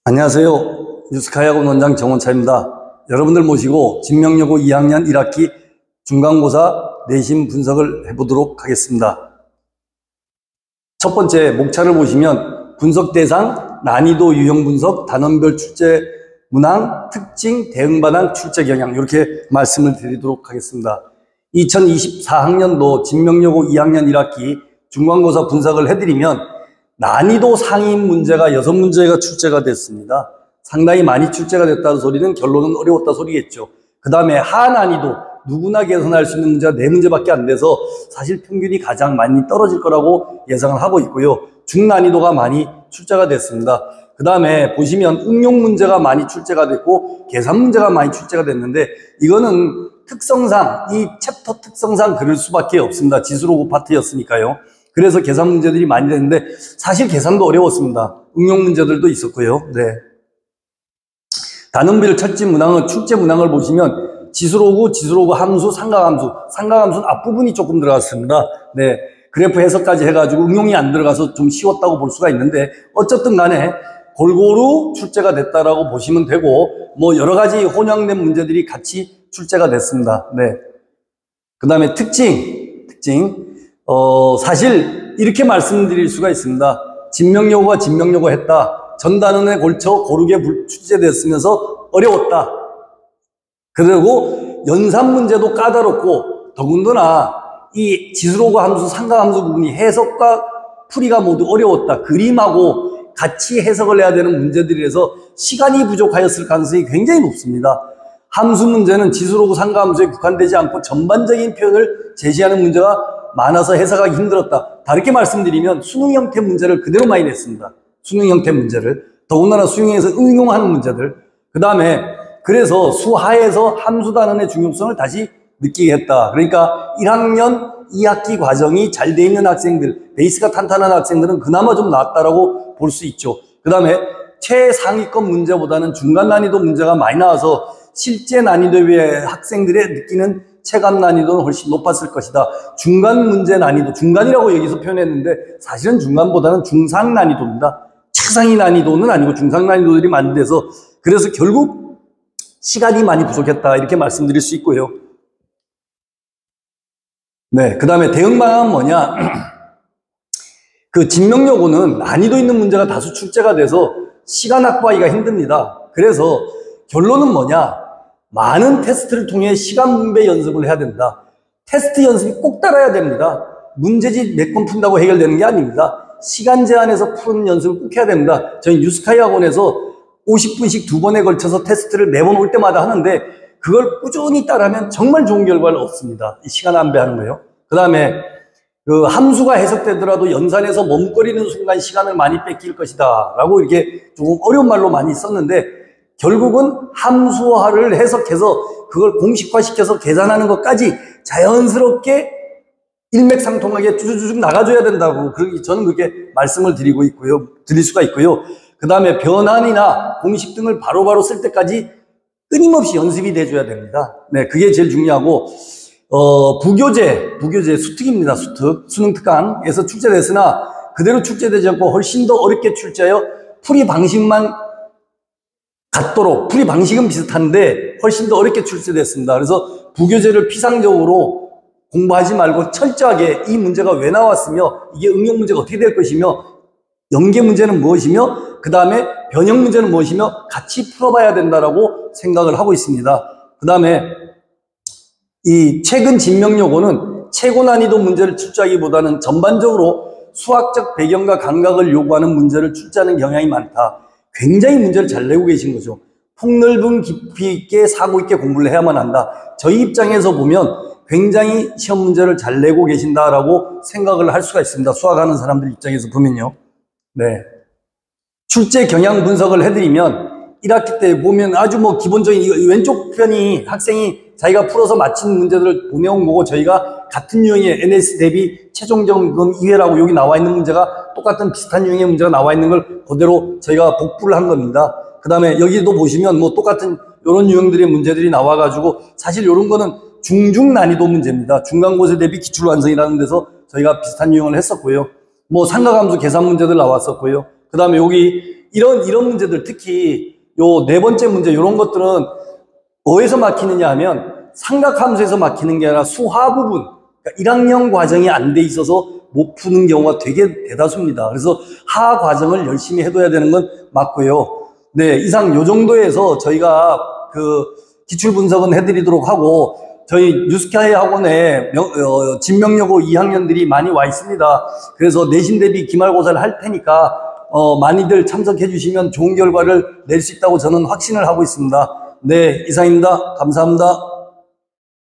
안녕하세요. 뉴스카이학원 원장 정원차입니다. 여러분들 모시고 진명여고 2학년 1학기 중간고사 내신 분석을 해보도록 하겠습니다. 첫 번째 목차를 보시면 분석 대상, 난이도 유형 분석, 단원별 출제 문항, 특징, 대응 반항, 출제 경향 이렇게 말씀을 드리도록 하겠습니다. 2024학년도 진명여고 2학년 1학기 중간고사 분석을 해드리면 난이도 상위인 문제가 6문제가 출제가 됐습니다. 상당히 많이 출제가 됐다는 소리는 결론은 어려웠다 소리겠죠. 그 다음에 하난이도 누구나 개선할 수 있는 문제가 4문제밖에 안 돼서 사실 평균이 가장 많이 떨어질 거라고 예상을 하고 있고요. 중난이도가 많이 출제가 됐습니다. 그 다음에 보시면 응용 문제가 많이 출제가 됐고 계산 문제가 많이 출제가 됐는데 이거는 특성상 이 챕터 특성상 그럴 수밖에 없습니다. 지수로그 파트였으니까요. 그래서 계산 문제들이 많이 됐는데 사실 계산도 어려웠습니다. 응용 문제들도 있었고요. 네. 단원별 철집 문항은 출제 문항을 보시면 지수로그 함수, 삼각함수는 앞부분이 조금 들어갔습니다. 네. 그래프 해석까지 해가지고 응용이 안 들어가서 좀 쉬웠다고 볼 수가 있는데 어쨌든 간에 골고루 출제가 됐다라고 보시면 되고 뭐 여러 가지 혼용된 문제들이 같이 출제가 됐습니다. 네. 그 다음에 특징. 사실 이렇게 말씀드릴 수가 있습니다. 진명여고가 진명여고 했다. 전 단원에 걸쳐 고르게 출제됐으면서 어려웠다. 그리고 연산 문제도 까다롭고 더군다나 이 지수로그 함수, 삼각함수 부분이 해석과 풀이가 모두 어려웠다. 그림하고 같이 해석을 해야 되는 문제들이라서 시간이 부족하였을 가능성이 굉장히 높습니다. 함수 문제는 지수로그 삼각함수에 국한되지 않고 전반적인 표현을 제시하는 문제가 많아서 해석하기 힘들었다. 다르게 말씀드리면 수능 형태 문제를 그대로 많이 냈습니다. 수능 형태 문제를. 더군다나 수능에서 응용하는 문제들. 그 다음에 그래서 수하에서 함수 단원의 중요성을 다시 느끼게 했다. 그러니까 1학년 2학기 과정이 잘 돼 있는 학생들, 베이스가 탄탄한 학생들은 그나마 좀 나았다라고 볼 수 있죠. 그 다음에 최상위권 문제보다는 중간 난이도 문제가 많이 나와서 실제 난이도에 비해 학생들의 느끼는 체감 난이도는 훨씬 높았을 것이다. 중간 문제 난이도, 중간이라고 여기서 표현했는데 사실은 중간보다는 중상 난이도입니다. 최상위 난이도는 아니고 중상 난이도들이 많이 돼서 그래서 결국 시간이 많이 부족했다 이렇게 말씀드릴 수 있고요. 네, 그 다음에 대응 방안은 뭐냐? 그 진명여고는 난이도 있는 문제가 다수 출제가 돼서 시간 확보하기가 힘듭니다. 그래서 결론은 뭐냐? 많은 테스트를 통해 시간 분배 연습을 해야 된다. 테스트 연습이 꼭 따라야 됩니다. 문제집 몇 건 푼다고 해결되는 게 아닙니다. 시간 제한에서 푸는 연습을 꼭 해야 됩니다. 저희 뉴스카이 학원에서 50분씩 2번에 걸쳐서 테스트를 매번 올 때마다 하는데 그걸 꾸준히 따라하면 정말 좋은 결과를 얻습니다. 이 시간 안배하는 거예요. 그 다음에 그 함수가 해석되더라도 연산에서 머뭇거리는 순간 시간을 많이 뺏길 것이다 라고 이렇게 조금 어려운 말로 많이 썼는데 결국은 함수화를 해석해서 그걸 공식화시켜서 계산하는 것까지 자연스럽게 일맥상통하게 쭈쭈쭈 나가줘야 된다고 저는 그렇게 말씀을 드릴 수가 있고요. 그 다음에 변환이나 공식 등을 바로바로 쓸 때까지 끊임없이 연습이 돼줘야 됩니다. 네, 그게 제일 중요하고 부교재 수특입니다. 수능 특강에서 출제됐으나 그대로 출제되지 않고 훨씬 더 어렵게 출제하여 풀이 방식만 같도록 풀이 방식은 비슷한데 훨씬 더 어렵게 출제됐습니다. 그래서 부교재를 피상적으로 공부하지 말고 철저하게 이 문제가 왜 나왔으며 이게 응용 문제가 어떻게 될 것이며 연계 문제는 무엇이며 그 다음에 변형 문제는 무엇이며 같이 풀어봐야 된다라고 생각을 하고 있습니다. 그 다음에 이 최근 진명여고는 최고 난이도 문제를 출제하기보다는 전반적으로 수학적 배경과 감각을 요구하는 문제를 출제하는 경향이 많다. 굉장히 문제를 잘 내고 계신 거죠. 폭넓은 깊이 있게 사고 있게 공부를 해야만 한다. 저희 입장에서 보면 굉장히 시험 문제를 잘 내고 계신다라고 생각을 할 수가 있습니다. 수학하는 사람들 입장에서 보면요. 네. 출제 경향 분석을 해드리면 1학기 때 보면 아주 뭐 기본적인 왼쪽 편이 학생이 자기가 풀어서 맞힌 문제들을 보내온 거고 저희가 같은 유형의 NS 대비 최종 점검 2회라고 여기 나와 있는 문제가 똑같은 비슷한 유형의 문제가 나와 있는 걸 그대로 저희가 복구를 한 겁니다. 그 다음에 여기도 보시면 뭐 똑같은 이런 유형들의 문제들이 나와가지고 사실 이런 거는 중중 난이도 문제입니다. 중간고사 대비 기출 완성이라는 데서 저희가 비슷한 유형을 했었고요. 뭐 삼각함수 계산 문제들 나왔었고요. 그 다음에 여기 이런 문제들, 특히 요 네 번째 문제, 이런 것들은 어디서 막히느냐 하면 삼각함수에서 막히는 게 아니라 수화 부분, 그러니까 1학년 과정이 안 돼 있어서 못 푸는 경우가 되게 대다수입니다. 그래서 하 과정을 열심히 해둬야 되는 건 맞고요. 네, 이상 요 정도에서 저희가 그 기출 분석은 해드리도록 하고, 저희 뉴스카이 학원에 진명여고 2학년들이 많이 와 있습니다. 그래서 내신 대비 기말고사를 할 테니까 많이들 참석해 주시면 좋은 결과를 낼 수 있다고 저는 확신을 하고 있습니다. 네, 이상입니다. 감사합니다.